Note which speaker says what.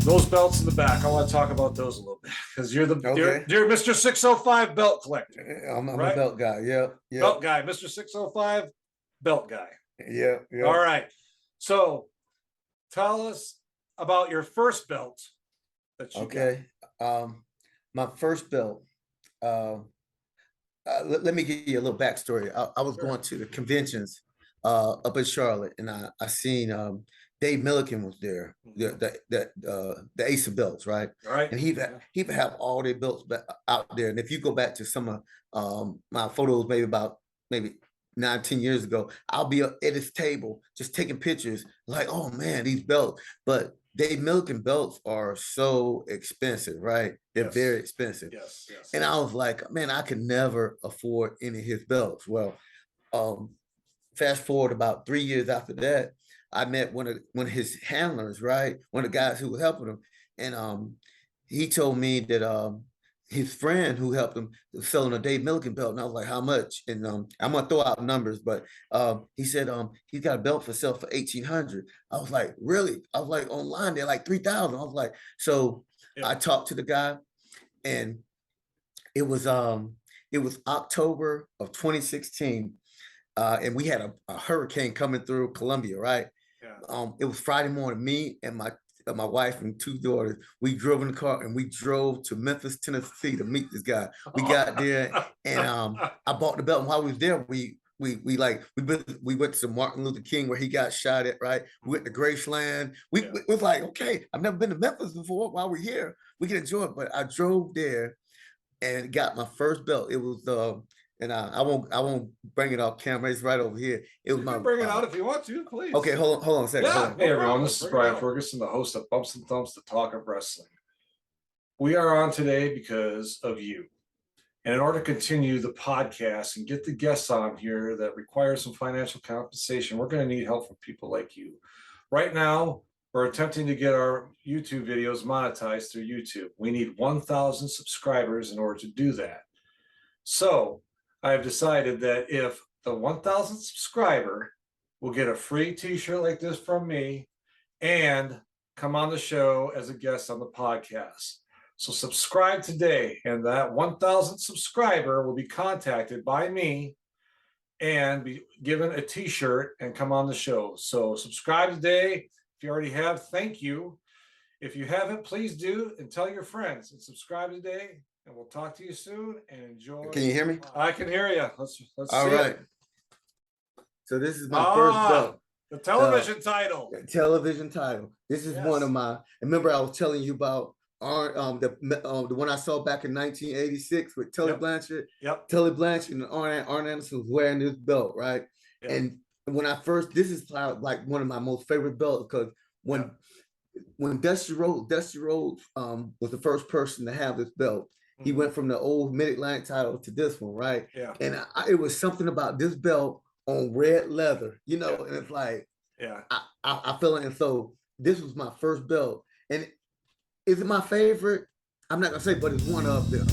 Speaker 1: those belts in the back. I want to talk about those a little bit because you're Mr. 605 belt collector.
Speaker 2: I'm
Speaker 1: right?
Speaker 2: a belt guy. Yeah.
Speaker 1: Belt guy, Mr. 605 belt guy.
Speaker 2: Yeah.
Speaker 1: All right. So tell us about your first belt that you
Speaker 2: got. My first belt. Let me give you a little backstory. I was going to the conventions up in Charlotte, and I seen Dave Milliken was there, the Ace of Belts, right?
Speaker 1: Right.
Speaker 2: And he would have all their belts out there. And if you go back to some of my photos, maybe 9-10 years ago, I'll be at his table just taking pictures, like, oh man, these belts. But Dave Milliken belts are so expensive, right? They're very expensive.
Speaker 1: Yes.
Speaker 2: And I was like, man, I could never afford any of his belts. Well, fast forward about 3 years after that, I met one of his handlers, right? One of the guys who was helping him. And he told me that his friend who helped him was selling a Dave Milliken belt. And I was like, how much? And I'm gonna throw out numbers, but he said he's got a belt for sale for $1,800. I was like, really? I was like, online, they're like 3,000. I was like, so I talked to the guy, and it was October of 2016. And we had a hurricane coming through Columbia, right?
Speaker 1: Yeah.
Speaker 2: It was Friday morning. Me and my wife and 2 daughters, we drove in the car and we drove to Memphis, Tennessee to meet this guy. We got there, and I bought the belt. And while we was there, we went to Martin Luther King where he got shot at, right? We went to Graceland. We was like, okay, I've never been to Memphis before. While we're here, we can enjoy it. But I drove there and got my first belt. It was and I won't bring it off camera. It's right over here. It was
Speaker 1: you bring it out if you want to, please.
Speaker 2: Okay, hold on a second.
Speaker 1: Yeah. Hey everyone, this is Brian Ferguson, the host of Bumps and Thumps, the Talk of Wrestling. We are on today because of you. And in order to continue the podcast and get the guests on here that require some financial compensation, we're going to need help from people like you. Right now, we're attempting to get our YouTube videos monetized through YouTube. We need 1,000 subscribers in order to do that. So I have decided that if the 1,000 subscriber will get a free t-shirt like this from me and come on the show as a guest on the podcast. So subscribe today, and that 1,000 subscriber will be contacted by me and be given a t-shirt and come on the show. So subscribe today. If you already have, thank you. If you haven't, please do, and tell your friends, and subscribe today. And we'll talk to you soon, and enjoy.
Speaker 2: Can you hear me?
Speaker 1: I can hear you. Let's
Speaker 2: all
Speaker 1: see
Speaker 2: right.
Speaker 1: it.
Speaker 2: So this is my first belt.
Speaker 1: The television title.
Speaker 2: The television title. This is one of my. Remember, I was telling you about the one I saw back in 1986 with Tully Blanchard.
Speaker 1: Yep.
Speaker 2: Tully Blanchard and Arn Anderson was wearing this belt, right? Yep. And when I first, this is like one of my most favorite belts, because when Dusty Rhodes was the first person to have this belt. He went from the old Mid-Atlantic title to this one, right?
Speaker 1: Yeah.
Speaker 2: And it was something about this belt on red leather, and it's like, I feel it. And so this was my first belt. And is it my favorite? I'm not gonna say, but it's one of them.